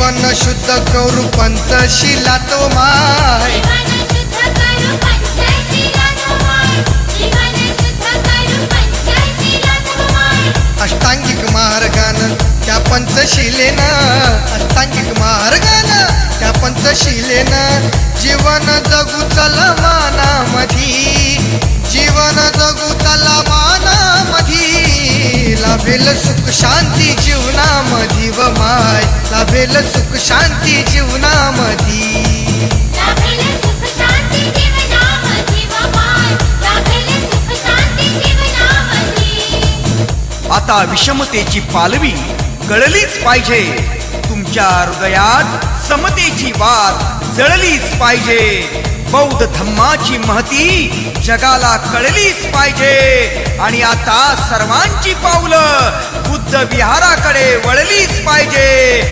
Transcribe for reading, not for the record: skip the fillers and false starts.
जीवन शुद्ध करू पंचशिलात माय अष्टांगिक मार्गानं त्या पंचशिलेनं अष्टांगिक मार्गानं त्या पंचशिलेनं जीवन जगू चला मानामधी जीवन जगू चला मानामधी लाभेल सुख शांती जीवनामधी व माय लाभेल सुख शांती जीवनामधी आता विषमतेची पालवी कळलीच पाहिजे तुमच्या हृदयात समतेची वाट जळलीच पाहिजे बौद्ध धम्माची महती जगाला कळलीच पाहिजे आणि आता सर्वांची पावलं बुद्ध विहाराकडे वळलीच पाहिजे।